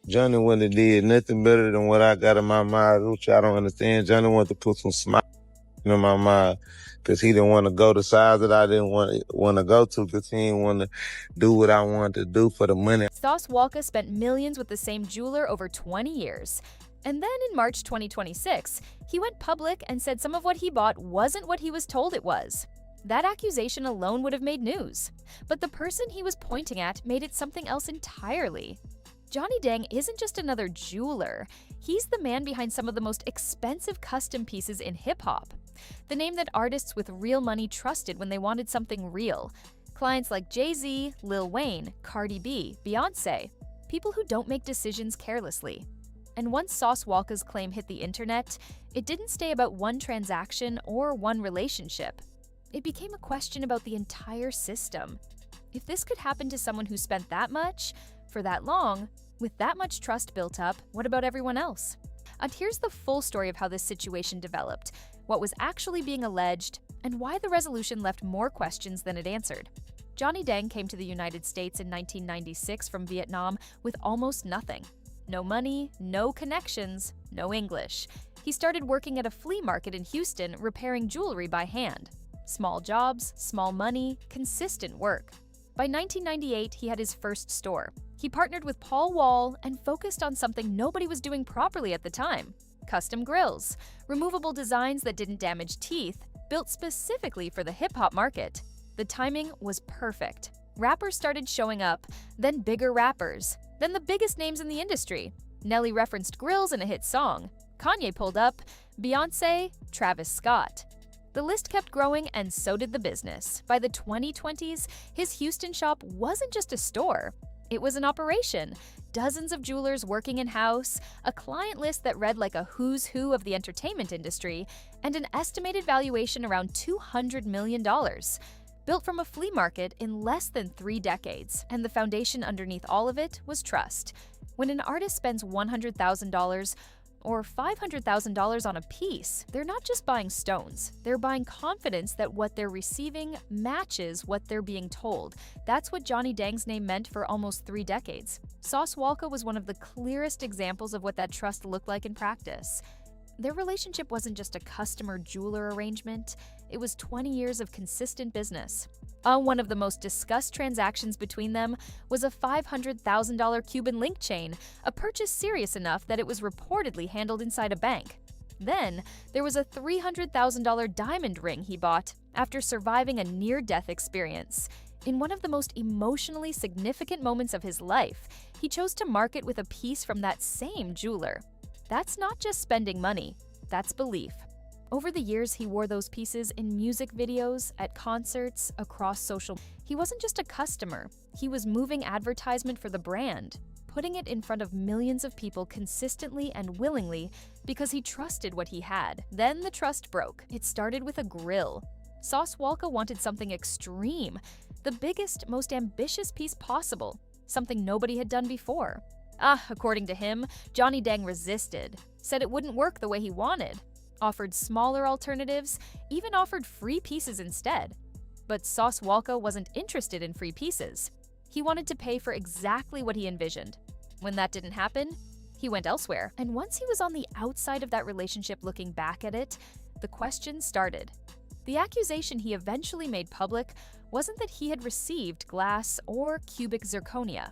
Johnny wouldn't have did nothing better than what I got in my mind, which I don't understand. Johnny wanted to put some smile in my mind because he didn't want to go the size that I didn't want to go to because he didn't want to do what I wanted to do for the money. Sauce Walka spent millions with the same jeweler over 20 years. And then in March 2026, he went public and said some of what he bought wasn't what he was told it was. That accusation alone would have made news. But the person he was pointing at made it something else entirely. Johnny Dang isn't just another jeweler. He's the man behind some of the most expensive custom pieces in hip-hop. The name that artists with real money trusted when they wanted something real. Clients like Jay-Z, Lil Wayne, Cardi B, Beyonce. People who don't make decisions carelessly. And once Sauce Walka's claim hit the internet, it didn't stay about one transaction or one relationship. It became a question about the entire system. If this could happen to someone who spent that much, for that long, with that much trust built up, what about everyone else? And here's the full story of how this situation developed, what was actually being alleged, and why the resolution left more questions than it answered. Johnny Dang came to the United States in 1996 from Vietnam with almost nothing. No money, no connections, no English. He started working at a flea market in Houston, repairing jewelry by hand. Small jobs, small money, consistent work. By 1998, he had his first store. He partnered with Paul Wall and focused on something nobody was doing properly at the time: custom grills, removable designs that didn't damage teeth, built specifically for the hip-hop market. The timing was perfect. Rappers started showing up, then bigger rappers, then the biggest names in the industry. Nelly referenced grills in a hit song. Kanye pulled up, Beyonce, Travis Scott. The list kept growing, and so did the business. By the 2020s, his Houston shop wasn't just a store. It was an operation. Dozens of jewelers working in-house, a client list that read like a who's who of the entertainment industry, and an estimated valuation around $200 million. Built from a flea market in less than 3 decades, and the foundation underneath all of it was trust. When an artist spends $100,000 or $500,000 on a piece, they're not just buying stones. They're buying confidence that what they're receiving matches what they're being told. That's what Johnny Dang's name meant for almost 3 decades. Sauce Walka was one of the clearest examples of what that trust looked like in practice. Their relationship wasn't just a customer-jeweler arrangement. It was 20 years of consistent business. One of the most discussed transactions between them was a $500,000 Cuban link chain, a purchase serious enough that it was reportedly handled inside a bank. Then, there was a $300,000 diamond ring he bought after surviving a near-death experience. In one of the most emotionally significant moments of his life, he chose to market with a piece from that same jeweler. That's not just spending money, that's belief. Over the years, he wore those pieces in music videos, at concerts, across social. He wasn't just a customer, he was moving advertisement for the brand, putting it in front of millions of people consistently and willingly because he trusted what he had. Then the trust broke. It started with a grill. Sauce Walka wanted something extreme, the biggest, most ambitious piece possible, something nobody had done before. According to him, Johnny Dang resisted, said it wouldn't work the way he wanted, offered smaller alternatives, even offered free pieces instead. But Sauce Walka wasn't interested in free pieces. He wanted to pay for exactly what he envisioned. When that didn't happen, he went elsewhere. And once he was on the outside of that relationship looking back at it, the questions started. The accusation he eventually made public wasn't that he had received glass or cubic zirconia.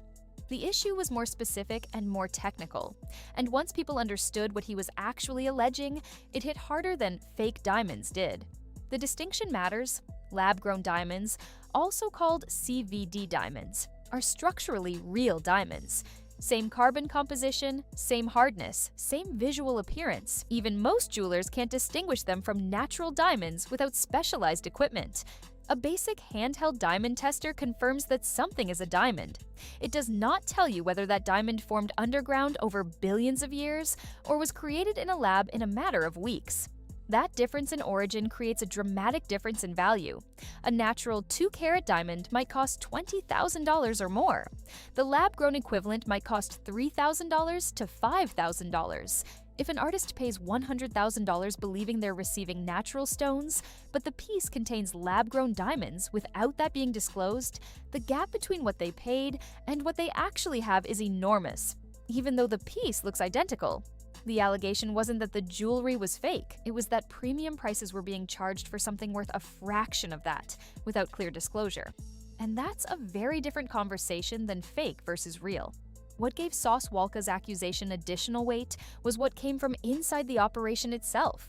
The issue was more specific and more technical, and once people understood what he was actually alleging, it hit harder than fake diamonds did. The distinction matters. Lab-grown diamonds, also called CVD diamonds, are structurally real diamonds. Same carbon composition, same hardness, same visual appearance. Even most jewelers can't distinguish them from natural diamonds without specialized equipment. A basic handheld diamond tester confirms that something is a diamond. It does not tell you whether that diamond formed underground over billions of years or was created in a lab in a matter of weeks. That difference in origin creates a dramatic difference in value. A natural 2-carat diamond might cost $20,000 or more. The lab-grown equivalent might cost $3,000 to $5,000. If an artist pays $100,000 believing they're receiving natural stones, but the piece contains lab-grown diamonds without that being disclosed, the gap between what they paid and what they actually have is enormous. even though the piece looks identical. The allegation wasn't that the jewelry was fake, it was that premium prices were being charged for something worth a fraction of that, without clear disclosure. And that's a very different conversation than fake versus real. What gave Sauce Walka's accusation additional weight was what came from inside the operation itself.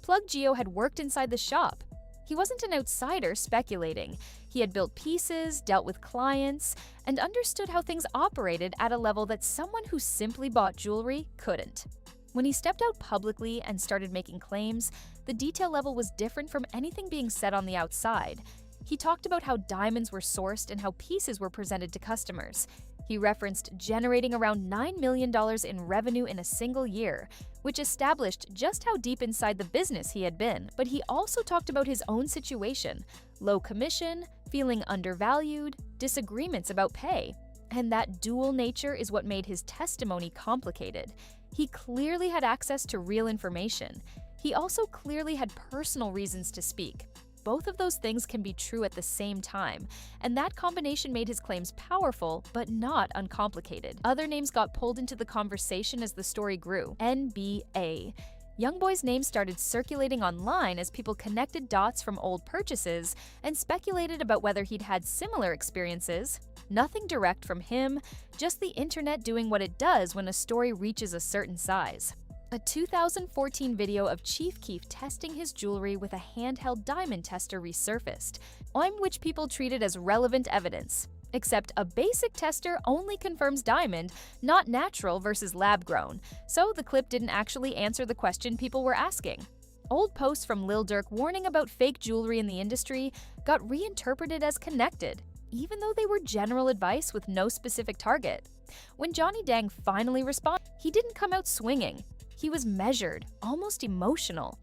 Plug Geo had worked inside the shop. He wasn't an outsider speculating. He had built pieces, dealt with clients, and understood how things operated at a level that someone who simply bought jewelry couldn't. When he stepped out publicly and started making claims, the detail level was different from anything being said on the outside. He talked about how diamonds were sourced and how pieces were presented to customers. He referenced generating around $9 million in revenue in a single year, which established just how deep inside the business he had been. But he also talked about his own situation: low commission, feeling undervalued, disagreements about pay. And that dual nature is what made his testimony complicated. He clearly had access to real information. He also clearly had personal reasons to speak. Both of those things can be true at the same time, and that combination made his claims powerful, but not uncomplicated. Other names got pulled into the conversation as the story grew. NBA. YoungBoy's name started circulating online as people connected dots from old purchases and speculated about whether he'd had similar experiences. Nothing direct from him, just the internet doing what it does when a story reaches a certain size. A 2014 video of Chief Keef testing his jewelry with a handheld diamond tester resurfaced, which people treated as relevant evidence. Except a basic tester only confirms diamond, not natural versus lab-grown, so the clip didn't actually answer the question people were asking. Old posts from Lil Durk warning about fake jewelry in the industry got reinterpreted as connected, even though they were general advice with no specific target. When Johnny Dang finally responded, he didn't come out swinging. He was measured, almost emotional.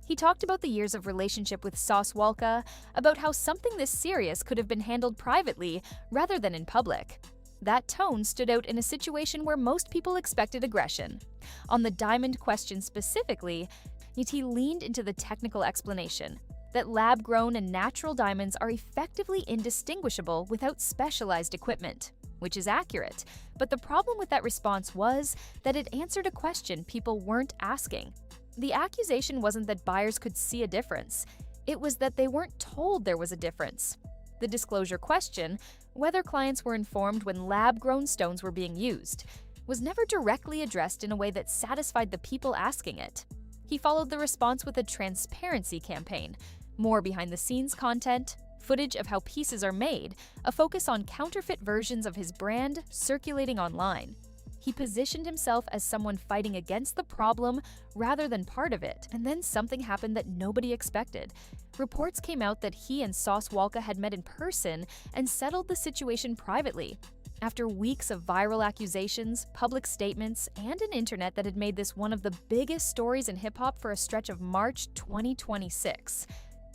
He talked about the years of relationship with Sauce Walka, about how something this serious could have been handled privately rather than in public. That tone stood out in a situation where most people expected aggression. On the diamond question specifically, he leaned into the technical explanation that lab-grown and natural diamonds are effectively indistinguishable without specialized equipment, which is accurate. But the problem with that response was that it answered a question people weren't asking. The accusation wasn't that buyers could see a difference. It was that they weren't told there was a difference. The disclosure question, whether clients were informed when lab-grown stones were being used, was never directly addressed in a way that satisfied the people asking it. He followed the response with a transparency campaign, more behind-the-scenes content, footage of how pieces are made, a focus on counterfeit versions of his brand circulating online. He positioned himself as someone fighting against the problem rather than part of it. And then something happened that nobody expected. Reports came out that he and Sauce Walka had met in person and settled the situation privately. After weeks of viral accusations, public statements, and an internet that had made this one of the biggest stories in hip-hop for a stretch of March 2026.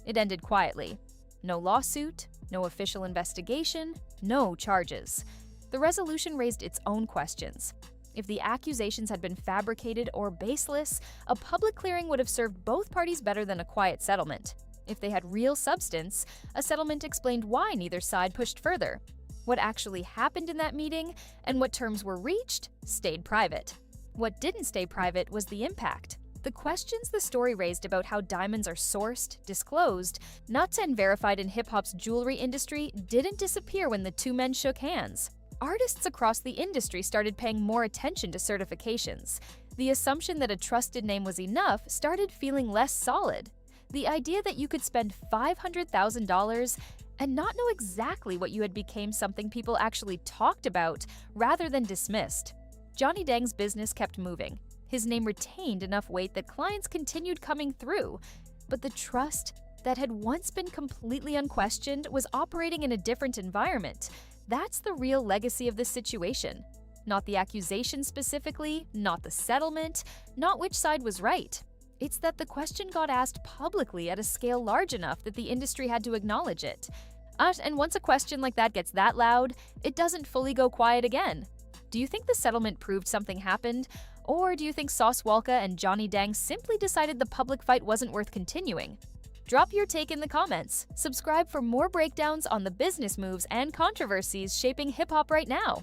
It ended quietly. No lawsuit, no official investigation, no charges. The resolution raised its own questions. If the accusations had been fabricated or baseless, a public clearing would have served both parties better than a quiet settlement. If they had real substance, a settlement explained why neither side pushed further. What actually happened in that meeting and what terms were reached stayed private. What didn't stay private was the impact. The questions the story raised about how diamonds are sourced, disclosed, nuts and verified in hip-hop's jewelry industry didn't disappear when the two men shook hands. Artists across the industry started paying more attention to certifications. The assumption that a trusted name was enough started feeling less solid. The idea that you could spend $500,000 and not know exactly what you had became something people actually talked about rather than dismissed. Johnny Dang's business kept moving. His name retained enough weight that clients continued coming through. But the trust that had once been completely unquestioned was operating in a different environment. That's the real legacy of this situation. Not the accusation specifically, not the settlement, not which side was right. It's that the question got asked publicly at a scale large enough that the industry had to acknowledge it. And once a question like that gets that loud, it doesn't fully go quiet again. Do you think the settlement proved something happened? Or do you think Sauce Walka and Johnny Dang simply decided the public fight wasn't worth continuing? Drop your take in the comments. Subscribe for more breakdowns on the business moves and controversies shaping hip-hop right now.